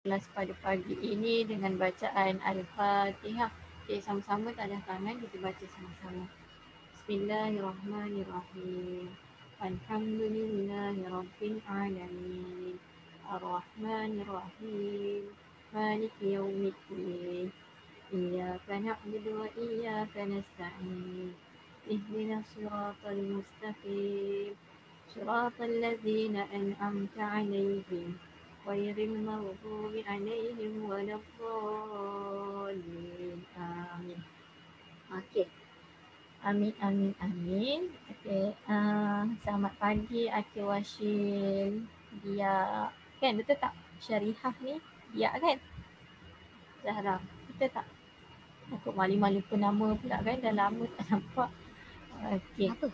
kelas pada pagi ini dengan bacaan Al-Fatihah. Okay, sama-sama tadah tangan kita baca sama-sama. Bismillahirrahmanirrahim. Alhamdulillahirabbil alamin. Arrahmanirrahim. Maliki yaumiddin. Iyyaka na'budu wa iyyaka nasta'in. Ihdinas siratal mustaqim. Siratal ladzina an'amta 'alaihim. Ghairil maghdubi 'alaihim waladdallin. Amin. Okey. Amin, amin, amin. Okey. Selamat pagi Akil Washil. Dia kan betul tak? Syarihah ni dia kan? Zahra. Betul tak? Aku malu-malu lupa nama pula kan, dah lama tak nampak. Okey. Apa?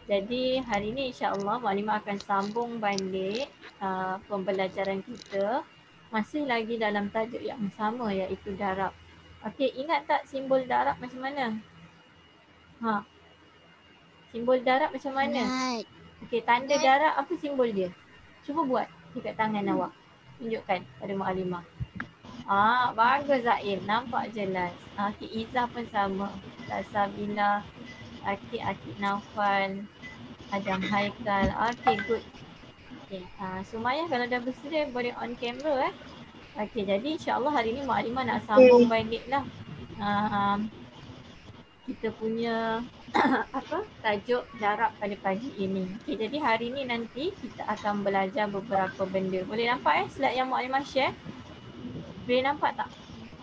Jadi hari ni insya-Allah Maklimah akan sambung balik pembelajaran kita masih lagi dalam tajuk yang sama iaitu darab. Okey, ingat tak simbol darab macam mana? Simbol darab macam mana? Ingat. Okey, tanda darab apa simbol dia? Cuba buat dekat tangan awak. Tunjukkan pada Maklimah. Bagus Zain. Nampak jelas. Okey, Izzah pun sama. Sabila, Akik Naufal, Adam Haikal. Okey, good. Okay. Sumayah kalau dah bersedia boleh on camera Okey, jadi insya-Allah hari ni Maklimah nak sambung balik lah. Kita punya tajuk darab pada pagi ini. Okey, jadi hari ni nanti kita akan belajar beberapa benda. Boleh nampak slide yang Maklimah share? Boleh nampak tak?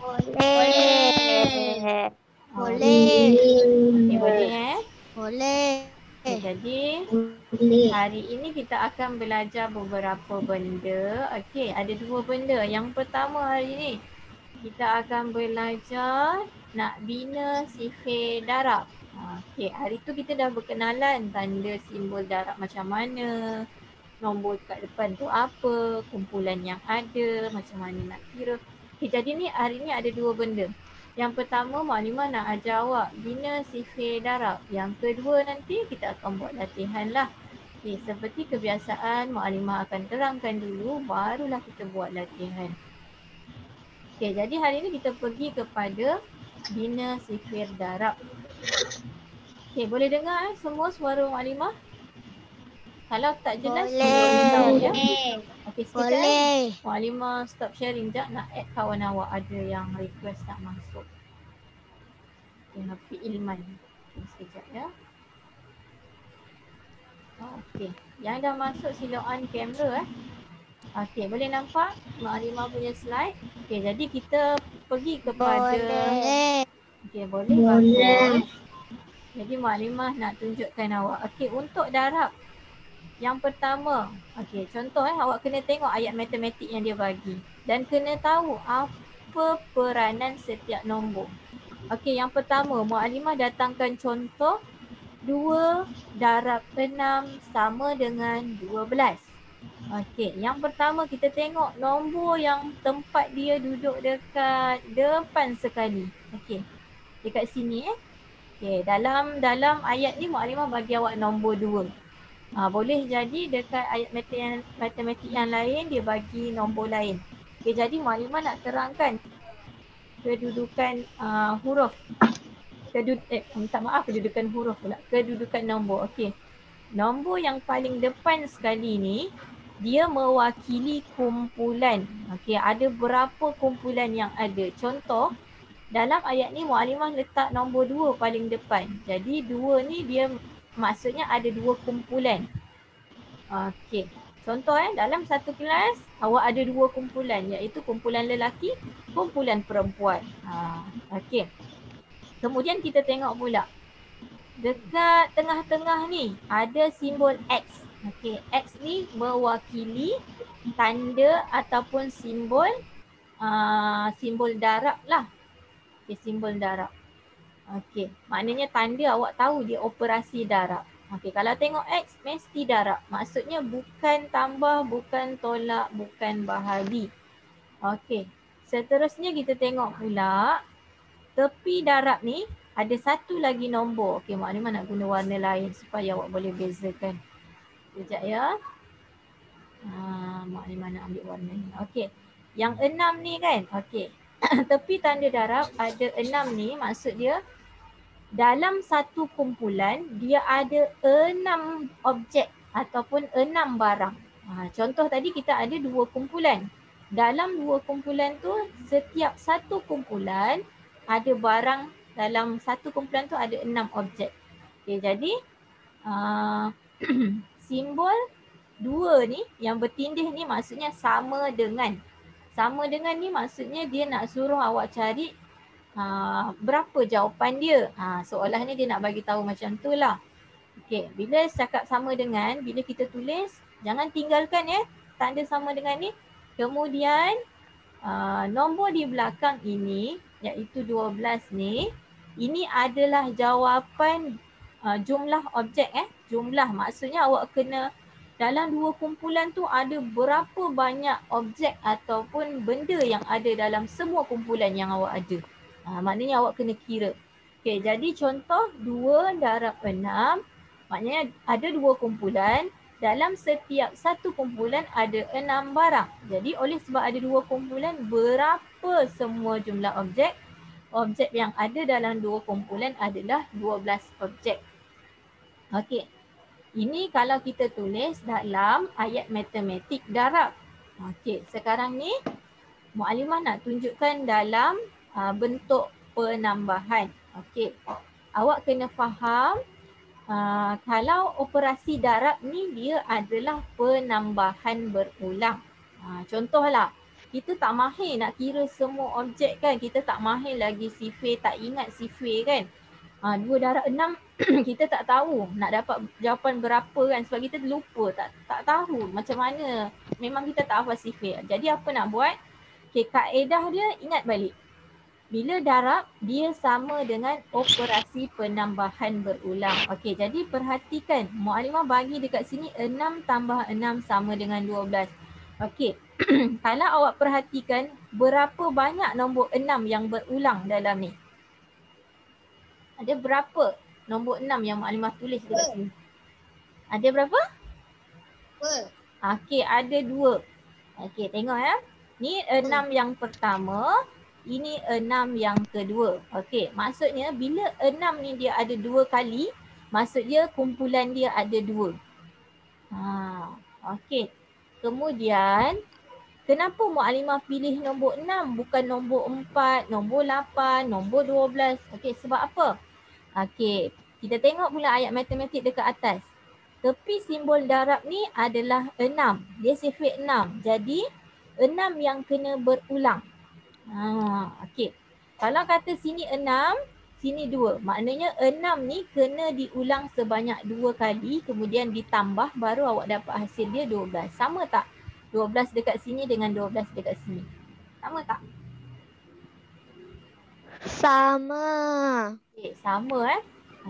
Boleh. Boleh. Okey, boleh Boleh. Okay, jadi hari ini kita akan belajar beberapa benda. Okey, ada dua benda. Yang pertama hari ini kita akan belajar nak bina sifir darab. Okey, hari tu kita dah berkenalan tanda simbol darab macam mana, nombor kat depan tu apa, kumpulan yang ada, macam mana nak kira. Okey, jadi ni hari ni ada dua benda. Yang pertama Maklimah nak ajar awak bina sifir darab. Yang kedua nanti kita akan buat latihan lah. Okey, seperti kebiasaan Maklimah akan terangkan dulu barulah kita buat latihan. Okey, jadi hari ni kita pergi kepada bina sifir darab. Okey, boleh dengar semua suara Maklimah? Kalau tak jelas beritahu ya. Okey, sekejap Maklimah stop sharing sekejap nak add kawan awak ada yang request nak masuk. Okey, Hafiz Ilman. Okey, sekejap ya. Okey, yang dah masuk sila on kamera Okey, boleh nampak Maklimah punya slide? Okey, jadi kita pergi kepada Okey, boleh. Bagus. Jadi Maklimah nak tunjukkan awak. Okey, untuk darab yang pertama, okey, contoh awak kena tengok ayat matematik yang dia bagi dan kena tahu apa peranan setiap nombor. Okey, yang pertama Maklimah datangkan contoh 2 darab 6 sama dengan 12. Okey, yang pertama kita tengok nombor yang tempat dia duduk dekat depan sekali. Okey, dekat sini Okey, dalam ayat ni Maklimah bagi awak nombor 2. Boleh jadi dekat ayat matematik yang lain dia bagi nombor lain. Okey, jadi Maklimah nak terangkan kedudukan huruf. Kedudukan huruf pula. Kedudukan nombor. Okey. Nombor yang paling depan sekali ni dia mewakili kumpulan. Okey, ada berapa kumpulan yang ada. Contoh, dalam ayat ni Maklimah letak nombor 2 paling depan. Jadi 2 ni dia maksudnya ada 2 kumpulan. Okey. Contoh dalam satu kelas awak ada 2 kumpulan iaitu kumpulan lelaki, kumpulan perempuan. Okey. Kemudian kita tengok pula dekat tengah-tengah ni ada simbol X. Okey, X ni mewakili tanda ataupun simbol simbol darab lah. Okey, simbol darab. Okey, maknanya tanda awak tahu dia operasi darab. Okey, kalau tengok X mesti darab. Maksudnya bukan tambah, bukan tolak, bukan bahagi. Okey, seterusnya kita tengok pula tepi darab ni ada satu lagi nombor. Okey, Maklimah nak guna warna lain supaya awak boleh bezakan. Sekejap ya. Maklimah nak ambil warna ni. Okey. Yang 6 ni kan, okey. Tepi tanda darab ada 6 ni, maksud dia dalam satu kumpulan dia ada 6 objek ataupun 6 barang. Contoh tadi kita ada 2 kumpulan. Dalam 2 kumpulan tu, setiap satu kumpulan ada barang, dalam satu kumpulan tu ada 6 objek. Okay, jadi simbol 2 ni yang bertindih ni maksudnya sama dengan. Sama dengan ni maksudnya dia nak suruh awak cari berapa jawapan dia. Seolahnya dia nak bagi tahu macam tu lah. Okey, bila cakap sama dengan, bila kita tulis, jangan tinggalkan ya tanda sama dengan ni. Kemudian nombor di belakang ini, iaitu 12 ni, ini adalah jawapan jumlah objek Jumlah maksudnya awak kena dalam 2 kumpulan tu ada berapa banyak objek ataupun benda yang ada dalam semua kumpulan yang awak ada. Maknanya awak kena kira. Okey, jadi contoh 2 darab 6, maknanya ada 2 kumpulan. Dalam setiap satu kumpulan ada 6 barang. Jadi oleh sebab ada 2 kumpulan, berapa semua jumlah objek? Objek yang ada dalam 2 kumpulan adalah 12 objek. Okey, ini kalau kita tulis dalam ayat matematik darab. Okey, sekarang ni Muallimah nak tunjukkan dalam bentuk penambahan. Okey, awak kena faham kalau operasi darab ni dia adalah penambahan berulang. Contohlah, kita tak mahir nak kira semua objek kan. Kita tak mahir lagi sifir, tak ingat sifir kan. 2 darab 6 kita tak tahu nak dapat jawapan berapa kan. Sebab kita lupa, tak tahu macam mana. Memang kita tak hafal sifir. Jadi apa nak buat? Okay, kaedah dia ingat balik. Bila darab, dia sama dengan operasi penambahan berulang. Okey, jadi perhatikan. Muallimah bagi dekat sini 6 tambah 6 sama dengan 12. Okey, kalau awak perhatikan berapa banyak nombor 6 yang berulang dalam ni? Ada berapa nombor 6 yang Muallimah tulis dekat sini? Ada berapa? 2. Okey, ada 2. Okey, tengok ya. Ni 6 yang pertama. Ini 6 yang kedua. Okey, maksudnya bila 6 ni dia ada 2 kali, maksudnya kumpulan dia ada 2. Okey. Kemudian, kenapa Muallimah pilih nombor 6 bukan nombor 4, nombor 8, nombor 12? Okey, sebab apa? Okey, kita tengok pula ayat matematik dekat atas. Tepi simbol darab ni adalah 6. Dia sifir 6. Jadi, 6 yang kena berulang. Okey. Kalau kata sini 6, sini 2. Maknanya 6 ni kena diulang sebanyak 2 kali, kemudian ditambah baru awak dapat hasil dia 12. Sama tak? 12 dekat sini dengan 12 dekat sini. Sama tak? Sama. Okey, sama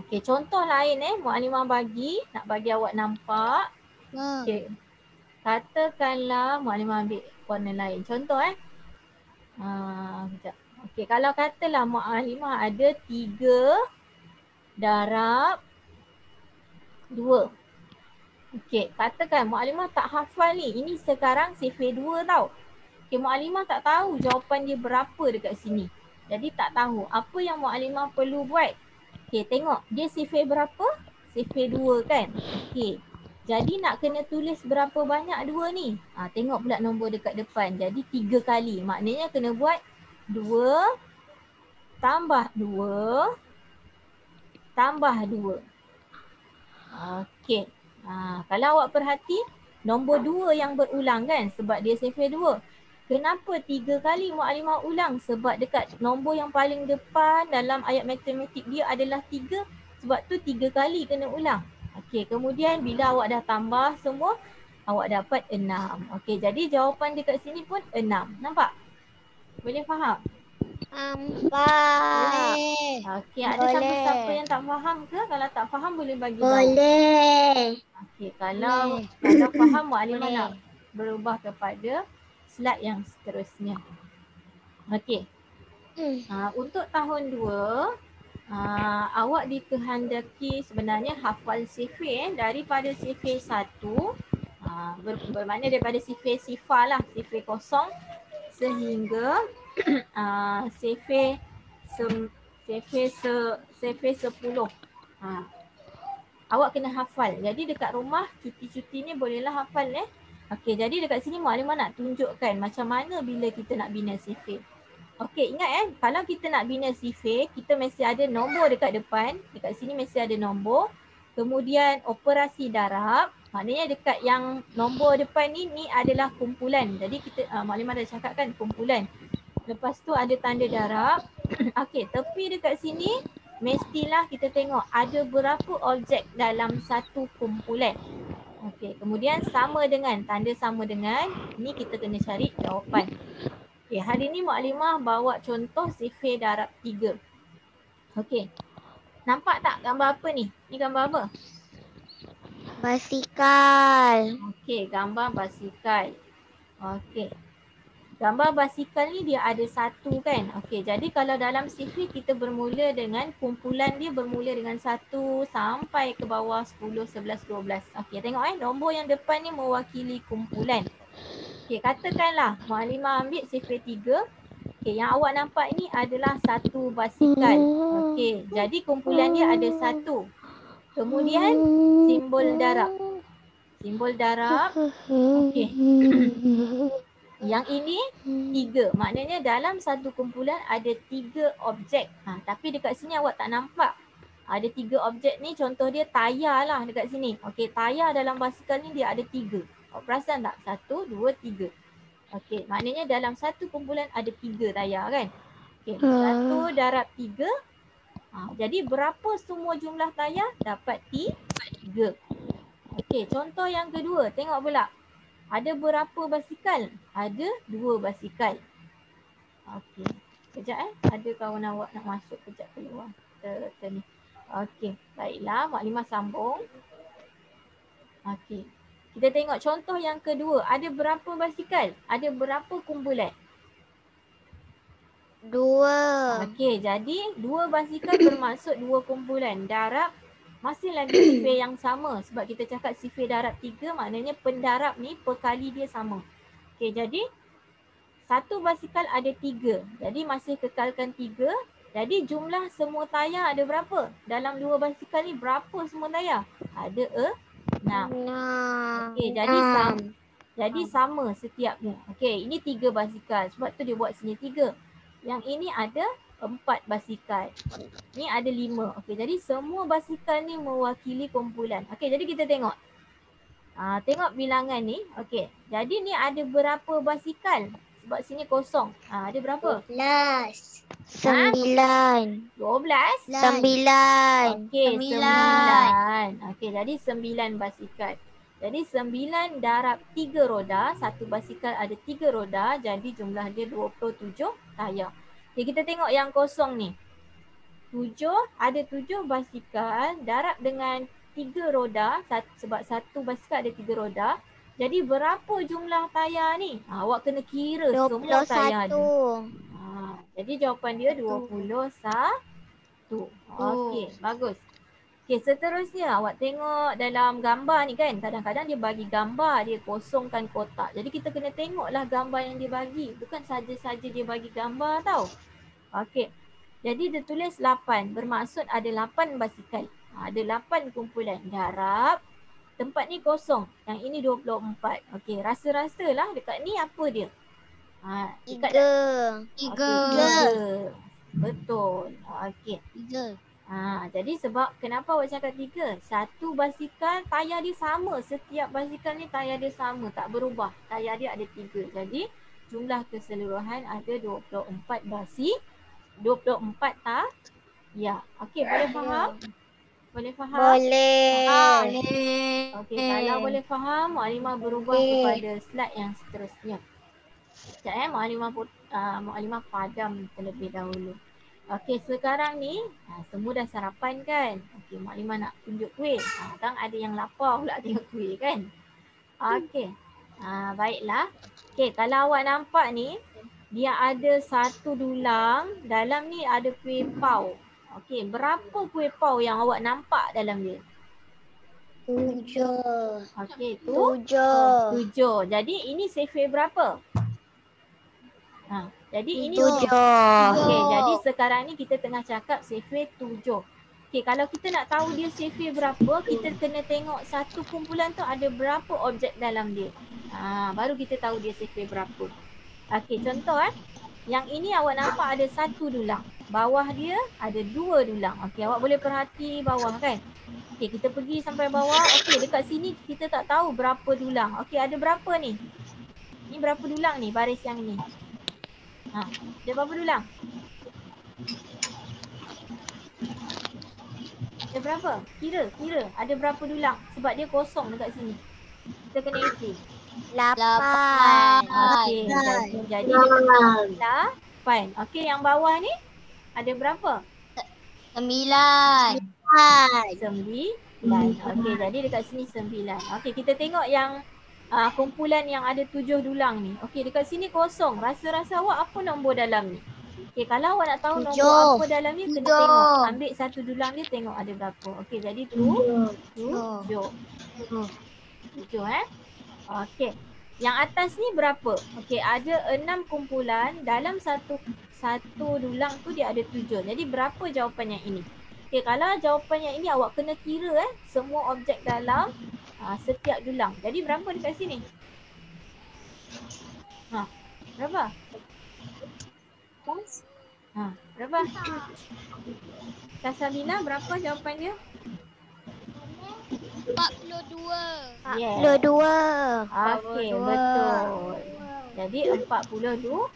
Okey, contoh lain Muallimah bagi, nak bagi awak nampak. Okey. Katakanlah Muallimah ambil warna lain. Contoh sekejap. Okey, kalau katalah Muallimah ada 3 darab 2. Okey, katakan Muallimah tak hafal ni. Ini sekarang sifir 2 tau. Okey, Muallimah tak tahu jawapan dia berapa dekat sini. Jadi tak tahu. Apa yang Muallimah perlu buat? Okey, tengok. Dia sifir berapa? Sifir 2 kan? Okey. Jadi nak kena tulis berapa banyak 2 ni? Tengok pula nombor dekat depan. Jadi 3 kali. Maknanya kena buat 2 tambah 2 tambah 2. Okey. Kalau awak perhati, nombor 2 yang berulang kan? Sebab dia sifir 2. Kenapa 3 kali Muallimah ulang? Sebab dekat nombor yang paling depan dalam ayat matematik dia adalah 3. Sebab tu 3 kali kena ulang. Okey, kemudian bila awak dah tambah semua, awak dapat 6. Okey, jadi jawapan dekat sini pun 6. Nampak? Boleh faham? Boleh. Okey, ada siapa-siapa yang tak faham ke? Kalau tak faham boleh bagi tahu. Boleh. Okey, kalau faham Muallimah nak berubah kepada slide yang seterusnya. Okey. Untuk tahun 2, awak dikehendaki sebenarnya hafal sifir daripada sifir 1, bermakna daripada sifir sifar lah, sifir kosong sehingga survey 10. Awak kena hafal. Jadi dekat rumah cuti-cuti ni bolehlah hafal Okey, jadi dekat sini Maklimah nak tunjukkan macam mana bila kita nak bina survey. Okey, ingat kalau kita nak bina survey, kita mesti ada nombor dekat depan. Dekat sini mesti ada nombor. Kemudian operasi darab. Maknanya dekat yang nombor depan ni adalah kumpulan. Jadi kita Maklimah dah cakap kan kumpulan. Lepas tu ada tanda darab. Okey, tepi dekat sini mestilah kita tengok ada berapa objek dalam satu kumpulan. Okey, kemudian sama dengan, tanda sama dengan, ni kita kena cari jawapan. Okey, hari ni Maklimah bawa contoh survey darab 3. Okey, nampak tak gambar apa ni? Ni gambar apa? Basikal. Okey, gambar basikal. Okey. Gambar basikal ni dia ada satu kan. Okey, jadi kalau dalam survey kita bermula dengan kumpulan dia bermula dengan 1 sampai ke bawah 10, 11, 12. Okey, tengok nombor yang depan ni mewakili kumpulan. Okey, katakanlah Maklimah ambil survey 3. Okey, yang awak nampak ni adalah satu basikal. Okey, jadi kumpulan dia ada 1. Kemudian simbol darab. Simbol darab. Okey. Yang ini 3. Maknanya dalam satu kumpulan ada 3 objek. Tapi dekat sini awak tak nampak. Ada 3 objek ni, contoh dia tayar lah dekat sini. Okey, tayar dalam basikal ni dia ada 3. Awak perasan tak? 1, 2, 3. Okey, maknanya dalam satu kumpulan ada 3 tayar kan? Okey, 1 darab 3. Jadi berapa semua jumlah tayar? Dapat 3. Okey, contoh yang kedua. Tengok pula. Ada berapa basikal? Ada 2 basikal. Okey. Kejap ada kawan awak nak masuk kejap keluar. Kita ni. Okey. Baiklah, Maklimah sambung. Okey. Kita tengok contoh yang kedua. Ada berapa basikal? Ada berapa kumpulan? 2. Okey, jadi 2 basikal bermaksud 2 kumpulan. Darab masih lagi survey yang sama sebab kita cakap survey darab 3 maknanya pendarab ni perkali dia sama. Okey, jadi satu basikal ada 3. Jadi masih kekalkan 3. Jadi jumlah semua tayar ada berapa? Dalam 2 basikal ni berapa semua tayar? Ada 6. Okey, jadi sama setiapnya. Okey, ini 3 basikal. Sebab tu dia buat sini 3. Yang ini ada 4 basikal. Ni ada 5. Okey, jadi semua basikal ni mewakili kumpulan. Okey, jadi kita tengok. Tengok bilangan ni. Okey, jadi ni ada berapa basikal? Sebab sini kosong. Ada berapa? 12. 9. 12? 9. Okey, 9. Okey, jadi 9 basikal. Jadi 9 darab 3 roda. Satu basikal ada 3 roda. Jadi jumlah dia 27 tayar. Okey, kita tengok yang kosong ni. 7, ada 7 basikal darab dengan 3 roda sebab satu basikal ada 3 roda. Jadi berapa jumlah tayar ni? Awak kena kira 21. semua tayar dia. Jadi jawapan dia 21. Okey, bagus. Okey, seterusnya awak tengok dalam gambar ni kan. Kadang-kadang dia bagi gambar, dia kosongkan kotak. Jadi kita kena tengoklah gambar yang dia bagi. Bukan saja-saja dia bagi gambar tau. Okey. Jadi dia tulis 8. Bermaksud ada 8 basikal. Ada 8 kumpulan. Darab. Tempat ni kosong. Yang ini 24. Okey. Rasa-rasalah dekat ni apa dia? 3. Okay, 3. Betul. Okey. 3. Jadi sebab kenapa awak cakap 3? Satu basikal tayar dia sama. Setiap basikal ni tayar dia sama. Tak berubah. Tayar dia ada 3. Jadi jumlah keseluruhan ada 24 basikal. 24 ya. Okey, boleh faham? Boleh faham? Boleh. Okey, kalau boleh faham, Maklimah berubah kepada slide yang seterusnya. Sekejap Maklimah padam terlebih dahulu. Okey, sekarang ni semua dah sarapan kan? Okey, Maklimah nak tunjuk kuih. Kan ada yang lapar pula tengok kuih kan? Okey. Baiklah. Okey, kalau awak nampak ni, dia ada satu dulang, dalam ni ada kuih pau. Okey, berapa kuih pau yang awak nampak dalam dia? 7. Okey, 7. 7. Jadi ini survey berapa? Jadi ini 7. Okey, jadi sekarang ni kita tengah cakap survey 7. Okey, kalau kita nak tahu dia survey berapa, kita kena tengok satu kumpulan tu ada berapa objek dalam dia. Baru kita tahu dia survey berapa. Okey, contoh yang ini awak nampak ada satu dulang. Bawah dia ada 2 dulang. Okey, awak boleh perhati bawah kan? Okey, kita pergi sampai bawah. Okey, dekat sini kita tak tahu berapa dulang. Okey, ada berapa ni? Ni berapa dulang ni baris yang ni? Ada berapa dulang? Ada berapa? Kira. Ada berapa dulang? Sebab dia kosong dekat sini. Kita kena isi. 8. Okey, jadi dia kena 8. Okey, yang bawah ni ada berapa? 9. 9. Okey, jadi dekat sini 9. Okey, kita tengok yang kumpulan yang ada 7 dulang ni. Okey, dekat sini kosong. Rasa-rasa awak apa nombor dalam ni? Okey, kalau awak nak tahu nombor apa dalam ni, kena tengok. Ambil satu dulang dia, tengok ada berapa. Okey, jadi 7. 7 Okey. Yang atas ni berapa? Okey, ada 6 kumpulan. Dalam satu dulang tu dia ada 7. Jadi berapa jawapan yang ini? Okey, kalau jawapan yang ini awak kena kira semua objek dalam setiap dulang. Jadi berapa dekat sini? Berapa? Berapa? Kasabina, berapa jawapan dia? 42. Yes. 42. Okey, betul. Jadi 42.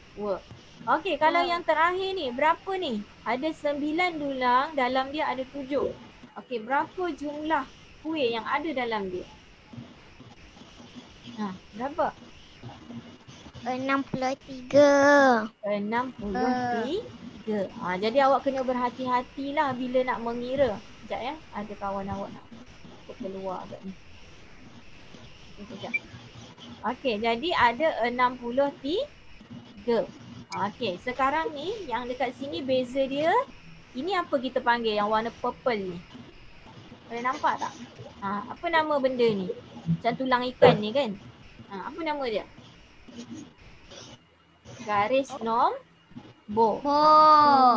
Okey, kalau yang terakhir ni, berapa ni? Ada 9 dulang, dalam dia ada 7. Okey, berapa jumlah kuih yang ada dalam dia? Berapa? 63. 63. Jadi awak kena berhati-hatilah bila nak mengira. Sekejap ada kawan awak nak keluar agak ni. Sekejap. Okey, jadi ada 63. Okey, sekarang ni yang dekat sini beza dia, ini apa kita panggil yang warna purple ni? Boleh nampak tak? Apa nama benda ni? Macam tulang ikan ni kan? Apa nama dia? Garis nombor.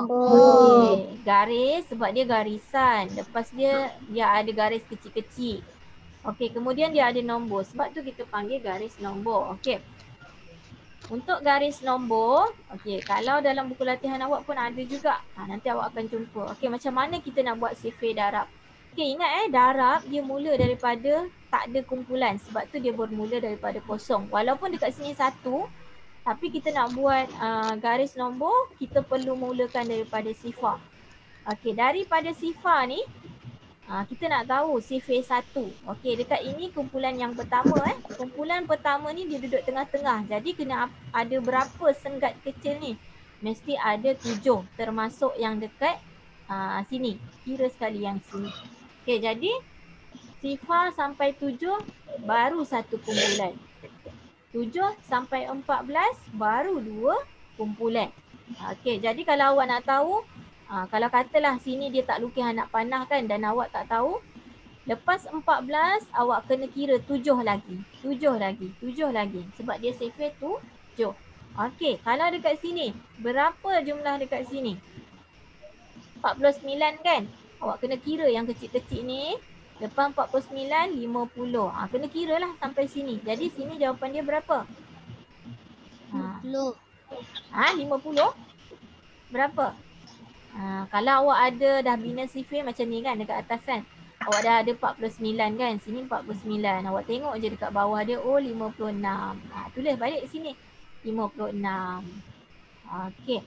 Okey, garis sebab dia garisan. Lepas dia ada garis kecil-kecil. Okey, kemudian dia ada nombor. Sebab tu kita panggil garis nombor. Okey. Untuk garis nombor, okey, kalau dalam buku latihan awak pun ada juga. Nanti awak akan jumpa. Okey, macam mana kita nak buat survey darab? Okey, ingat darab dia mula daripada tak ada kumpulan. Sebab tu dia bermula daripada kosong. Walaupun dekat sini 1, tapi kita nak buat garis nombor, kita perlu mulakan daripada sifar. Okey, daripada sifar ni, kita nak tahu survey 1. Okey, dekat ini kumpulan yang pertama Kumpulan pertama ni dia duduk tengah-tengah. Jadi kena ada berapa senggat kecil ni? Mesti ada 7 termasuk yang dekat sini. Kira sekali yang sini. Okey, jadi sifar sampai 7 baru satu kumpulan. 7 sampai 14 baru 2 kumpulan. Okey, jadi kalau awak nak tahu, kalau katalah sini dia tak lukis anak panah kan dan awak tak tahu, lepas 14 awak kena kira 7 lagi. Sebab dia survey 7. Okey, kalau dekat sini, berapa jumlah dekat sini? 49 kan? Awak kena kira yang kecil-kecil ni. Lepas 49, 50. Kena kira lah sampai sini. Jadi sini jawapan dia berapa? 50. 50? Berapa? Kalau awak ada dah bina survey macam ni kan dekat atas kan. Awak dah ada 49 kan. Sini 49. Awak tengok je dekat bawah dia. 56. Tulis balik sini. 56. Okey.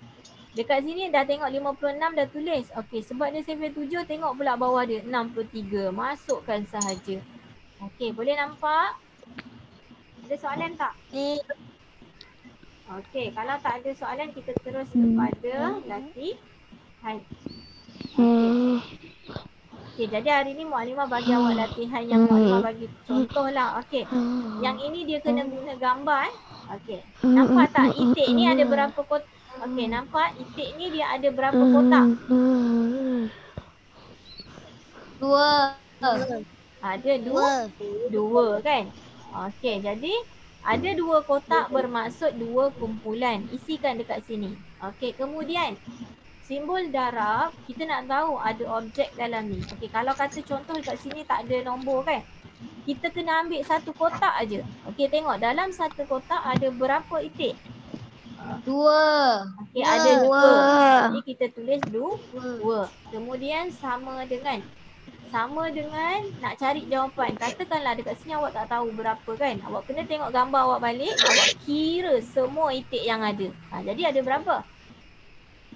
Dekat sini dah tengok 56 dah tulis. Okey, sebab dia survey 7, tengok pula bawah dia 63. Masukkan sahaja. Okey, boleh nampak? Ada soalan tak? Okey, kalau tak ada soalan kita terus kepada latihan. Okey, jadi hari ni Muallimah bagi awak latihan yang Muallimah bagi contoh lah. Okey, yang ini dia kena guna gambar Okey, nampak tak itik ni ada berapa kotak? Okey, nampak itik ni dia ada berapa kotak? 2. Ada 2 kan? Okey, jadi Ada 2 kotak bermaksud 2 kumpulan. Isikan dekat sini. Okey, kemudian simbol darab, kita nak tahu ada objek dalam ni. Okey, kalau kata contoh dekat sini tak ada nombor kan? Kita kena ambil satu kotak aja. Okey, tengok dalam satu kotak ada berapa itik? 2. Okey, ada 2. Jadi kita tulis 2. Kemudian sama dengan nak cari jawapan. Katakanlah dekat sini awak tak tahu berapa kan. Awak kena tengok gambar awak balik. Awak kira semua itik yang ada. Jadi ada berapa?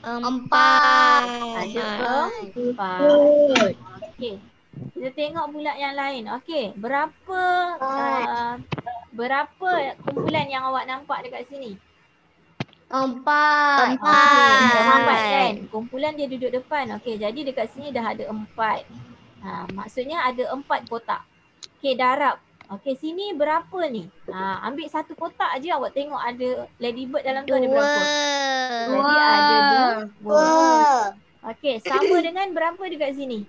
4. Ada 4. Okey. Kita tengok pula yang lain. Okey. Berapa kumpulan yang awak nampak dekat sini? 4. Okey. 4 kan. Kumpulan dia duduk depan. Okey. Jadi dekat sini dah ada 4. Maksudnya ada 4 kotak. Okey, darab. Okey, sini berapa ni? Ambil satu kotak aja awak tengok ada ladybird dalam tu ada berapa? Jadi ada 2. Okey, sama dengan berapa dekat sini?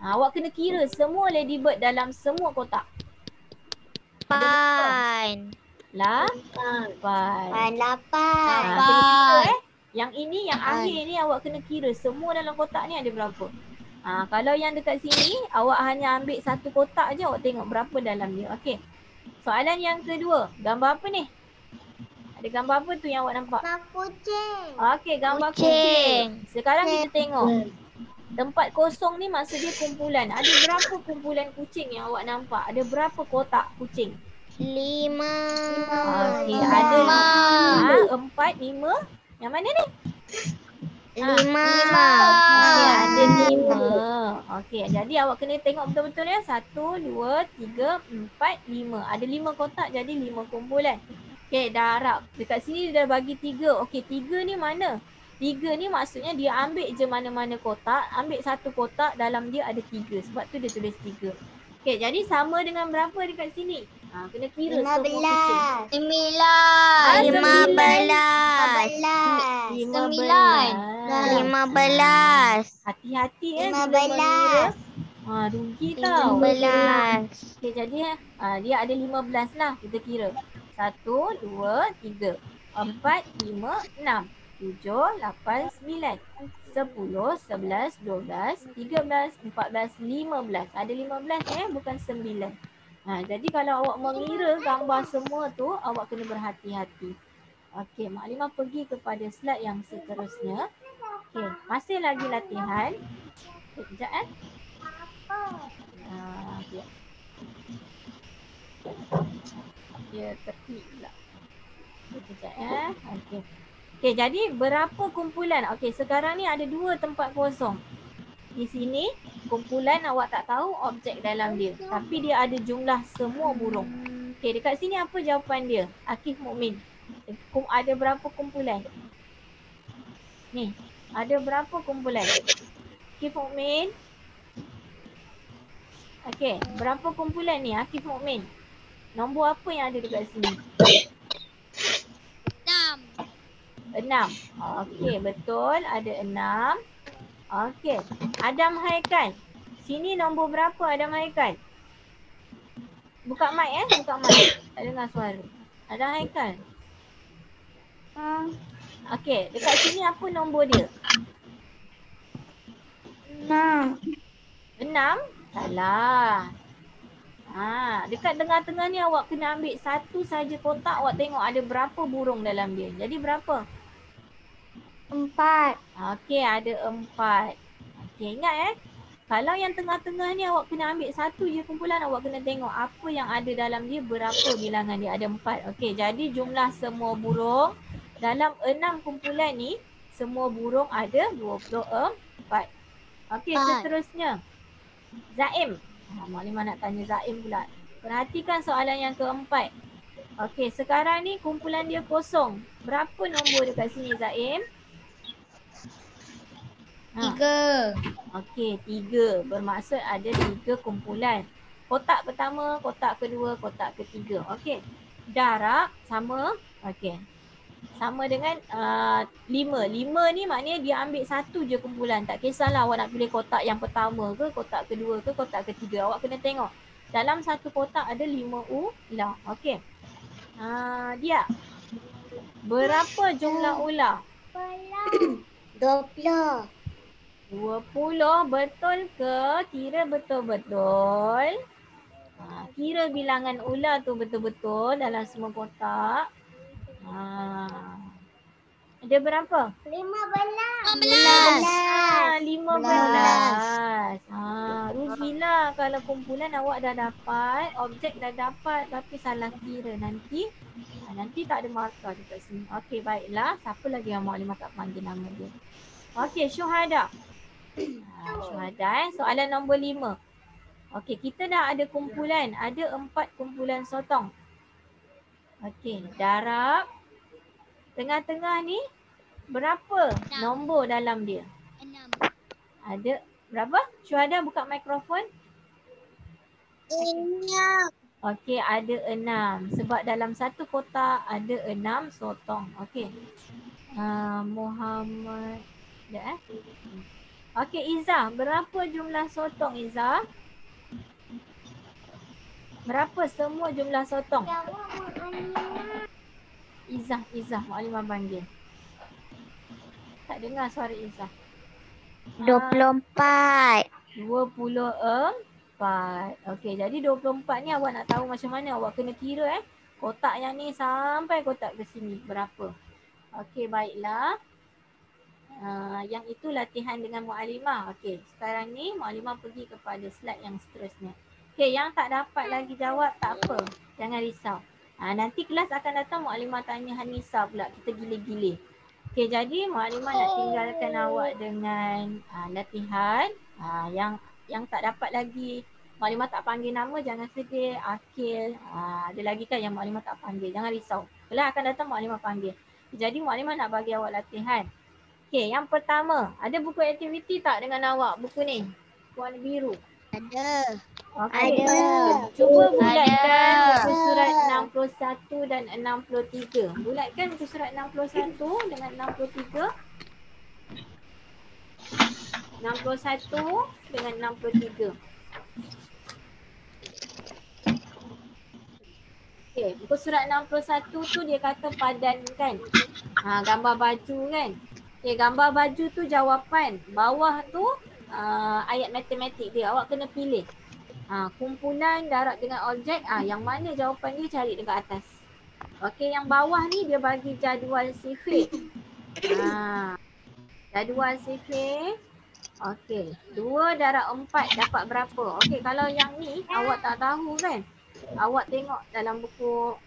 Awak kena kira semua ladybird dalam semua kotak. 8. 8. 8. Yang ini, yang akhir ni awak kena kira semua dalam kotak ni ada berapa. Kalau yang dekat sini, awak hanya ambil satu kotak je, awak tengok berapa dalam dia. Okey. Soalan yang kedua, gambar apa ni? Ada gambar apa tu yang awak nampak? Kucing. Okey, gambar kucing. Sekarang kita tengok. Tempat kosong ni maksud dia kumpulan. Ada berapa kumpulan kucing yang awak nampak? Ada berapa kotak kucing? 5. Okey, ada 4, 5. Yang mana ni? 5. Okey, ada 5. Okey, jadi awak kena tengok betul-betul ya. 1, 2, 3, 4, 5. Ada 5 kotak jadi 5 kumpulan. Okey, darab. Dekat sini dia dah bagi 3. Okey, 3 ni mana? 3 ni maksudnya dia ambil je mana-mana kotak. Ambil satu kotak, dalam dia ada 3. Sebab tu dia tulis 3. Okey, jadi sama dengan berapa dekat sini? Kena kira semua kucing. 15. Hati-hati bila mengira. Rugi tau. 15. Okey, jadi dia ada 15 lah kita kira. 1, 2, 3, 4, 5, 6, 7, 8, 9, 10, 11, 12, 13, 14, 15. Ada 15 bukan 9. Jadi kalau awak mengira gambar semua tu, awak kena berhati-hati. Okey, Maklimah pergi kepada slide yang seterusnya. Okey, masih lagi latihan. Sekejap Okey. Dia terklik pula. Sekejap Okey. Okey, jadi berapa kumpulan? Okey, sekarang ni ada 2 tempat kosong. Di sini kumpulan awak tak tahu objek dalam dia. Tapi dia ada jumlah semua burung. Okey, dekat sini apa jawapan dia? Akif Mukmin. Ada berapa kumpulan? Ni, ada berapa kumpulan? Akif Mukmin. Okey, berapa kumpulan ni Akif Mukmin? Nombor apa yang ada dekat sini? 6. Okey, betul. Ada 6. Okey. Adam Haikal. Sini nombor berapa Adam Haikal? Buka mic buka mic. Tak dengar suara. Adam Haikal. Okey, dekat sini apa nombor dia? 6. 6? Salah. Dekat tengah-tengah ni awak kena ambil satu saja kotak, awak tengok ada berapa burung dalam dia. Jadi berapa? 4. Okey, ada 4. Okey, ingat kalau yang tengah-tengah ni awak kena ambil satu je kumpulan, awak kena tengok apa yang ada dalam dia, berapa bilangan dia. Ada 4. Okey, jadi jumlah semua burung dalam 6 kumpulan ni, semua burung ada 24. Okey, seterusnya. Zaim. Maklimah nak tanya Zaim pula. Perhatikan soalan yang keempat. Okey, sekarang ni kumpulan dia kosong. Berapa nombor dekat sini Zaim? 3. Okey, 3. Bermaksud ada 3 kumpulan. Kotak pertama, kotak kedua, kotak ketiga. Okey. Darab sama. Okey. Sama dengan 5. 5 ni maknanya dia ambil satu je kumpulan. Tak kisahlah awak nak pilih kotak yang pertama ke, kotak kedua ke, kotak ketiga. Awak kena tengok. Dalam satu kotak ada 5 ulang. Okey. Dia. Berapa jumlah ular? 20. 20. Betul ke? Kira betul-betul. Kira bilangan ular tu betul-betul dalam semua kotak. Ada berapa? 15. 15. Rugilah kalau kumpulan awak dah dapat, objek dah dapat tapi salah kira. Nanti tak ada markah dekat sini. Okey, baiklah. Siapa lagi yang Maklimah tak panggil nama dia? Okey, syuhada. Syuhada soalan nombor 5. Okey, kita dah ada kumpulan. Ada 4 kumpulan sotong. Okey, darab. Tengah-tengah ni berapa nombor dalam dia? 6. Ada berapa? Syuhada buka mikrofon. 6. Okey, ada 6. Sebab dalam satu kotak ada 6 sotong. Okey. Muhammad. Okey, Izzah. Berapa jumlah sotong, Izzah? Berapa semua jumlah sotong? Izzah. Maklimah panggil. Tak dengar suara Izzah. 24. 24. Okey, jadi 24 ni awak nak tahu macam mana? Awak kena kira kotak yang ni sampai kotak ke sini berapa. Okey, baiklah. Yang itu latihan dengan Muallimah. Okey, sekarang ni Muallimah pergi kepada slide yang seterusnya. Okey, yang tak dapat lagi jawab tak apa. Jangan risau. Nanti kelas akan datang Muallimah tanya Hanisa pula. Kita gile-gile. Okey, jadi Muallimah nak tinggalkan awak dengan latihan. Yang tak dapat lagi Muallimah tak panggil nama, jangan sedih. Akil, ada lagi kan yang Muallimah tak panggil. Jangan risau. Kelas akan datang Muallimah panggil. Jadi Muallimah nak bagi awak latihan. Okey, yang pertama, ada buku aktiviti tak dengan awak buku ni? Warna biru. Ada. Okey. Ada. Cuba bulatkan muka surat 61 dan 63. Bulatkan muka surat 61 dengan 63. 61 dengan 63. Okey, muka surat 61 tu dia kata padankan. Gambar baju kan. Okey, gambar baju tu jawapan. Bawah tu ayat matematik dia. Awak kena pilih. Kumpulan darab dengan objek. Yang mana jawapan dia cari dekat atas. Okey, yang bawah ni dia bagi jadual sifir. Jadual sifir. Okey, 2 darab 4 dapat berapa? Okey, kalau yang ni awak tak tahu kan? Awak tengok dalam buku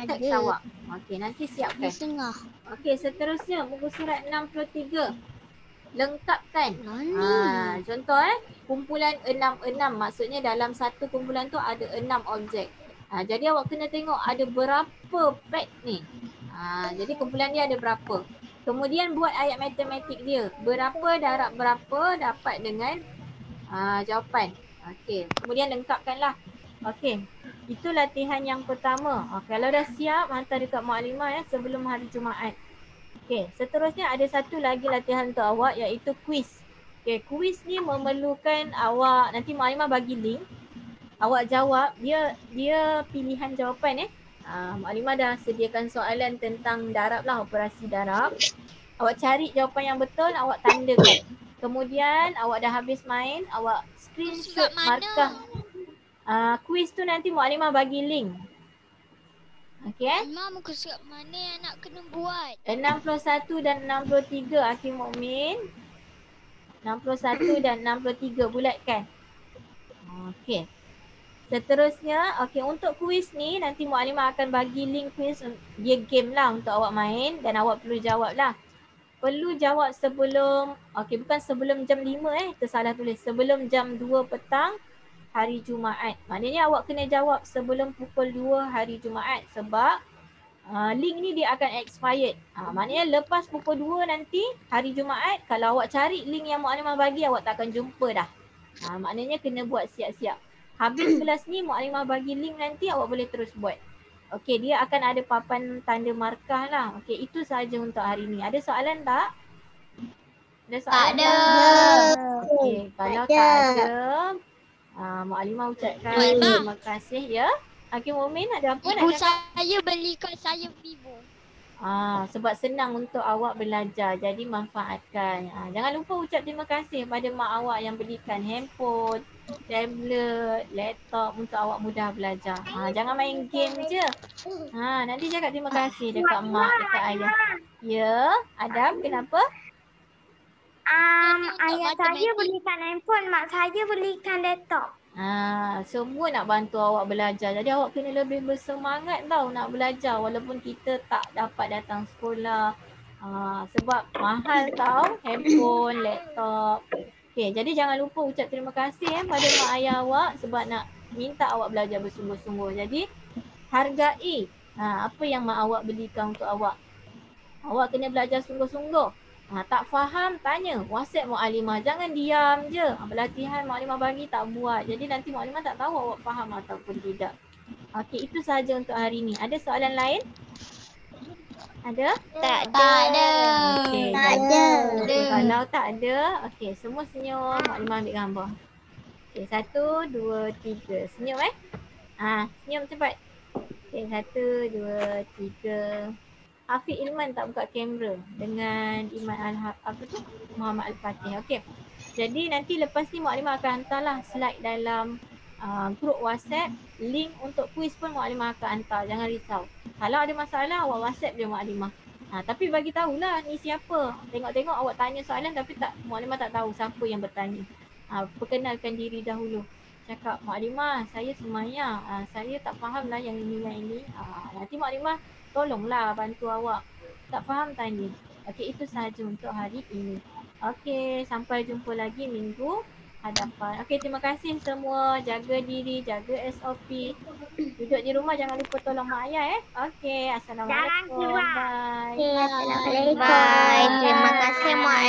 teks awak. Okey, nanti siapkan. Setengah. Okey, seterusnya muka surat 63. Lengkapkan. Contoh kumpulan 6 maksudnya dalam satu kumpulan tu ada 6 objek. Jadi awak kena tengok ada berapa pad ni. Jadi kumpulan dia ada berapa. Kemudian buat ayat matematik dia. Berapa darab berapa dapat dengan jawapan. Okey, kemudian lengkapkanlah. Okey, itu latihan yang pertama. Kalau dah siap hantar dekat Maklimah sebelum hari Jumaat. Okey, seterusnya ada satu lagi latihan untuk awak iaitu kuis. Okey, kuis ni memerlukan awak, nanti Maklimah bagi link. Awak jawab, dia pilihan jawapan Maklimah dah sediakan soalan tentang darab lah, operasi darab. Awak cari jawapan yang betul, awak tandakan. Kemudian awak dah habis main, awak screenshot markah. Kuis tu nanti Maklimah bagi link. Okey. Mak muka surat mana yang nak kena buat? 61 dan 63 Akhil Mukmin. 61 dan 63 bulatkan. Okey. Seterusnya, okey, untuk kuis ni nanti Maklimah akan bagi link kuis. Dia game lah untuk awak main dan awak perlu jawab lah. Perlu jawab sebelum, okey, bukan sebelum jam 5 tersalah tulis. Sebelum jam 2 petang hari Jumaat. Maknanya awak kena jawab sebelum pukul 2 hari Jumaat sebab link ni dia akan expired. Maknanya lepas pukul 2 nanti hari Jumaat, kalau awak cari link yang Maklimah bagi, awak tak akan jumpa dah. Maknanya kena buat siap-siap. Habis kelas ni Maklimah bagi link nanti, awak boleh terus buat. Okey, dia akan ada papan tanda markah lah. Okey, itu sahaja untuk hari ni. Ada soalan tak? Ada soalan? Ada. Okey, kalau tak ada, Maklimah ucapkan terima kasih ya. Hakim Mumin ada apa nak Ibu cakap? saya belikan saya Vivo. Sebab senang untuk awak belajar, jadi manfaatkan. Jangan lupa ucap terima kasih pada mak awak yang belikan handphone, tablet, laptop untuk awak mudah belajar. Jangan main game je. Nanti cakap terima kasih dekat mak, dekat ayah. Ya, Adam, kenapa? Ayah saya belikan handphone, mak saya belikan laptop. Semua nak bantu awak belajar. Jadi awak kena lebih bersemangat tau nak belajar walaupun kita tak dapat datang sekolah. Sebab mahal tau handphone, laptop. Okay, jadi jangan lupa ucap terima kasih pada mak ayah awak sebab nak minta awak belajar bersungguh-sungguh. Jadi hargai apa yang mak awak belikan untuk awak. Awak kena belajar sungguh-sungguh. Tak faham, tanya. WhatsApp Mukadimah. Jangan diam je. Pelatihan Mukadimah bagi tak buat. Jadi nanti Mukadimah tak tahu awak faham ataupun tidak. Okey, itu sahaja untuk hari ni. Ada soalan lain? Ada? Tak ada. Okey, Tak ada. kalau tak ada, okey, semua senyum. Mukadimah ambil gambar. Okey, 1, 2, 3. Senyum senyum cepat. Okey, 1, 2, 3. Afiq Ilman tak buka kamera dengan Muhammad Al-Fatih. Okey. Jadi nanti lepas ni Mukadimah akan hantarlah slide dalam grup WhatsApp. Link untuk kuis pun Mukadimah akan hantar. Jangan risau. Kalau ada masalah awak WhatsApp je Mukadimah. Tapi bagi tahulah ni siapa. Tengok-tengok awak tanya soalan tapi Mukadimah tak tahu siapa yang bertanya. Perkenalkan diri dahulu. Cakap Mukadimah, saya Sumayya. Saya tak faham lah yang ini. Nanti Mukadimah tolonglah bantu awak. Tak faham tanya. Okey, itu sahaja untuk hari ini. Okey, sampai jumpa lagi minggu hadapan. Okey, terima kasih semua. Jaga diri, jaga SOP. Duduk di rumah jangan lupa tolong mak ayah Okey, Assalamualaikum. Bye. Assalamualaikum. Bye. Terima kasih mak